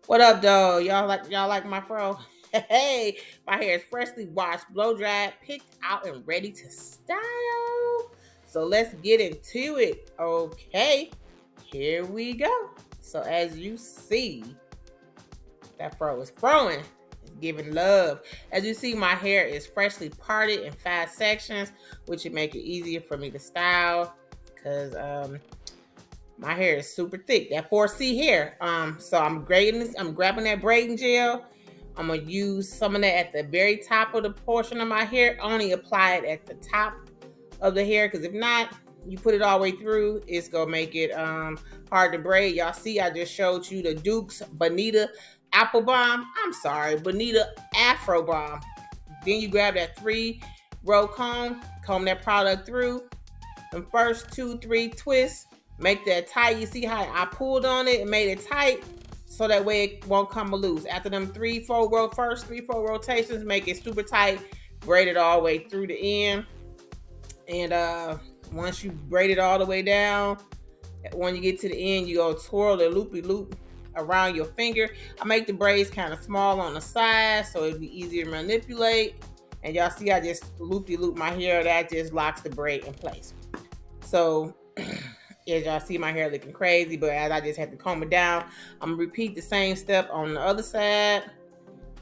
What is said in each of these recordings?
What up, though? Y'all like my fro? Hey, my hair is freshly washed, blow dried, picked out, and ready to style. So let's get into it. Okay, here we go. So as you see, that fro is throwing. It's giving love. As you see, my hair is freshly parted in 5 sections, which would make it easier for me to style. Cause my hair is super thick. That 4C hair. So I'm grading this. I'm grabbing that braiding gel. I'm gonna use some of that at the very top of the portion of my hair. Only apply it at the top of the hair, because if not, you put it all the way through, it's gonna make it hard to braid. Y'all see, I just showed you the Duke's Bonita Apple Bomb. I'm sorry, Bonita Afro Bomb. Then you grab that 3-row comb that product through. The first 2-3 twists, make that tight. You see how I pulled on it and made it tight, so that way it won't come loose. After them 3-4 rotations, make it super tight, braid it all the way through the end. And once you braid it all the way down, when you get to the end, you go twirl the loopy loop around your finger. I make the braids kind of small on the side so it'd be easier to manipulate. And y'all see I just loopy loop my hair. That just locks the braid in place. So as y'all see, my hair looking crazy, but as I just had to comb it down, I'm gonna repeat the same step on the other side.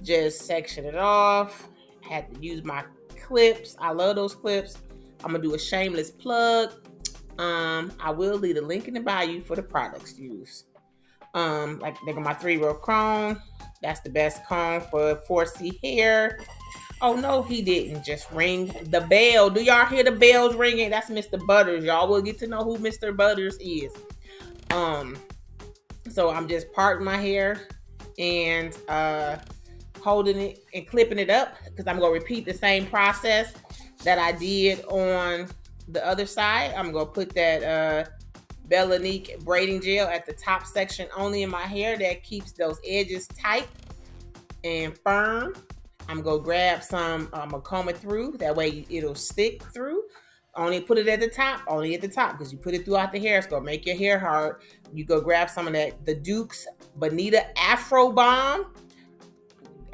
Just section it off. Had to use my clips. I love those clips. I'm gonna do a shameless plug. I will leave a link in the bio for the products used. Like they got my 3-row comb. That's the best comb for 4C hair. Oh no, he didn't just ring the bell. Do y'all hear the bells ringing? That's Mr. Butters. Y'all will get to know who Mr. Butters is. So I'm just parting my hair and holding it and clipping it up, because I'm gonna repeat the same process that I did on the other side. I'm gonna put that Bellanique braiding gel at the top section only in my hair. That keeps those edges tight and firm. I'm gonna grab some, I'm gonna comb it through. That way it'll stick through. Only put it at the top, because you put it throughout the hair, it's gonna make your hair hard. You go grab some of that, the Duke's Bonita Afro Bomb,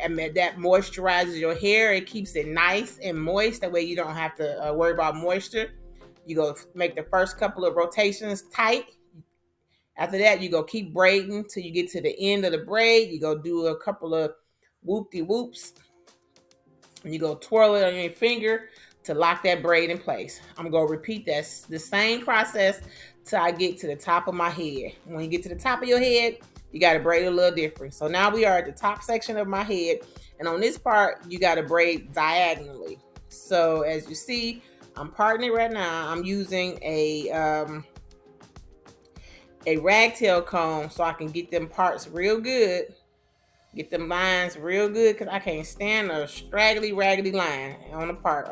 and that moisturizes your hair. It keeps it nice and moist. That way you don't have to worry about moisture. You go make the first couple of rotations tight. After that, you go keep braiding till you get to the end of the braid. You go do a couple of whoop-de-whoops. And you go twirl it on your finger to lock that braid in place. I'm going to repeat the same process till I get to the top of my head. When you get to the top of your head, you got to braid a little different. So now we are at the top section of my head. And on this part, you got to braid diagonally. So as you see, I'm parting it right now. I'm using a ragtail comb so I can get them parts real good. Get them lines real good, because I can't stand a straggly, raggedy line on the part.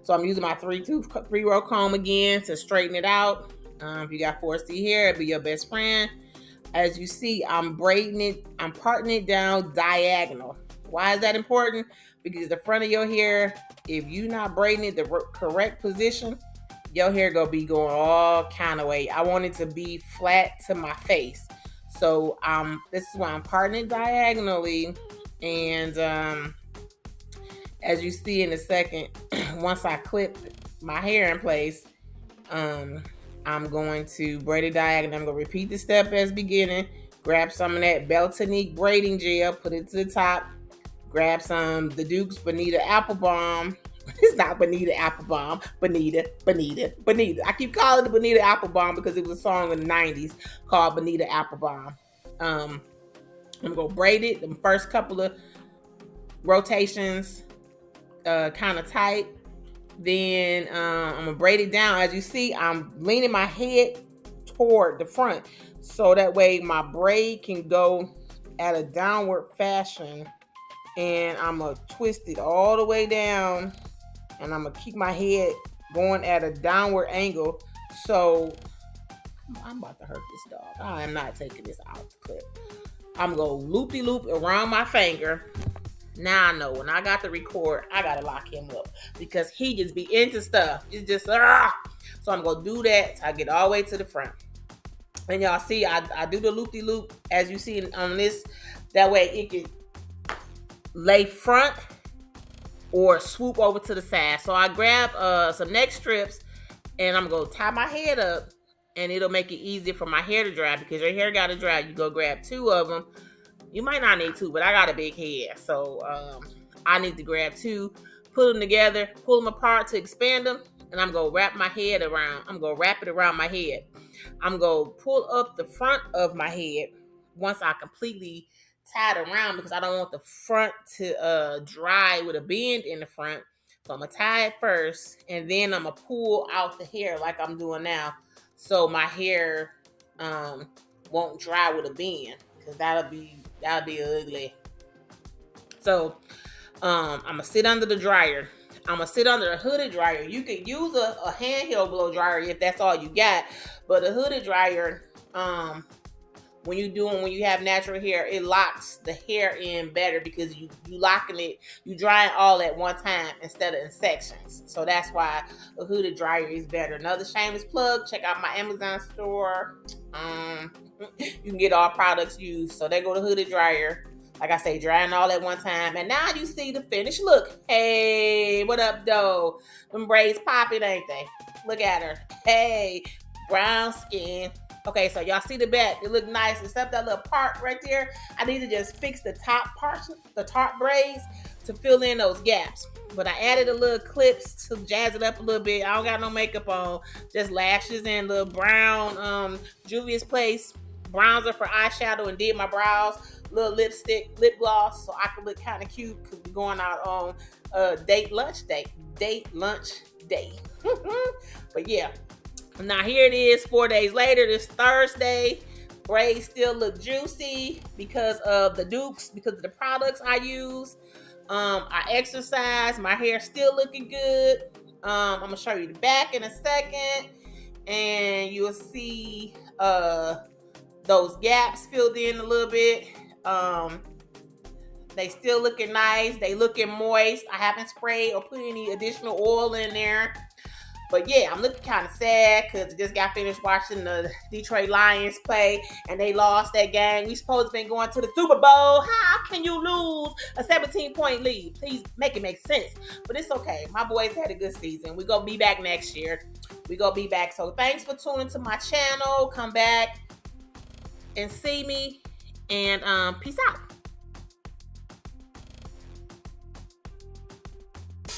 So I'm using my 3-row comb again to straighten it out. If you got 4C hair, it'll be your best friend. As you see, I'm braiding it. I'm parting it down diagonal. Why is that important? Because the front of your hair, if you're not braiding it the correct position, your hair gonna be going all kind of way. I want it to be flat to my face. So this is why I'm parting it diagonally. And as you see in a second, once I clip my hair in place, I'm going to braid it diagonally. I'm going to repeat the step as beginning. Grab some of that Bellanique braiding gel, put it to the top. Grab some the Duke's Bonita Apple Bomb. It's not Bonita Apple Bomb. Bonita. I keep calling it Bonita Apple Bomb because it was a song in the 90s called Bonita Apple Bomb. I'm going to braid it the first couple of rotations kind of tight. Then I'm going to braid it down. As you see, I'm leaning my head toward the front, so that way my braid can go at a downward fashion. And I'm going to twist it all the way down. And I'm going to keep my head going at a downward angle. So I'm about to hurt this dog. I am not taking this out the clip. I'm going to loop-de-loop around my finger. Now I know when I got to record, I got to lock him up, because he just be into stuff. It's just, So I'm going to do that till I get all the way to the front. And y'all see, I do the loop-de-loop as you see on this. That way it can lay front or swoop over to the side. So I grab some neck strips and I'm gonna tie my head up, and it'll make it easier for my hair to dry, because your hair gotta dry. You go grab 2 of them. You might not need 2, but I got a big head, so I need to grab 2, put them together, pull them apart to expand them, and I'm gonna wrap my head around. I'm gonna wrap it around my head. I'm gonna pull up the front of my head once I completely tie it around, because I don't want the front to dry with a bend in the front. So I'm gonna tie it first, and then I'm gonna pull out the hair like I'm doing now, so my hair won't dry with a bend, because that'll be ugly. So I'm gonna sit under the dryer. I'm gonna sit under a hooded dryer. You could use a handheld blow dryer if that's all you got, but a hooded dryer, when you have natural hair, it locks the hair in better, because you locking it, you drying all at one time instead of in sections. So that's why a hooded dryer is better. Another shameless plug: check out my Amazon store. You can get all products used. So there go the hooded dryer. Like I say, drying all at one time. And now you see the finished look. Hey, what up, though? Them braids popping, ain't they? Look at her. Hey, brown skin. Okay, so y'all see the back. It look nice, except that little part right there. I need to just fix the top parts, the top braids, to fill in those gaps. But I added a little clips to jazz it up a little bit. I don't got no makeup on, just lashes and little brown Juvia's Place bronzer for eyeshadow, and did my brows, little lipstick, lip gloss, so I can look kind of cute, because we're going out on date lunch day. But yeah, now here it is 4 days later. This Thursday. Braids still look juicy because of the dupes, because of the products I use. I exercise. My hair still looking good. I'm gonna show you the back in a second, and you'll see those gaps filled in a little bit. They still looking nice. They looking moist. I haven't sprayed or put any additional oil in there. But yeah, I'm looking kind of sad, because I just got finished watching the Detroit Lions play, and they lost that game. We supposed to been going to the Super Bowl. How can you lose a 17-point lead? Please make it make sense. But it's okay. My boys had a good season. We gonna be back next year. We gonna be back. So thanks for tuning to my channel. Come back and see me, and peace out.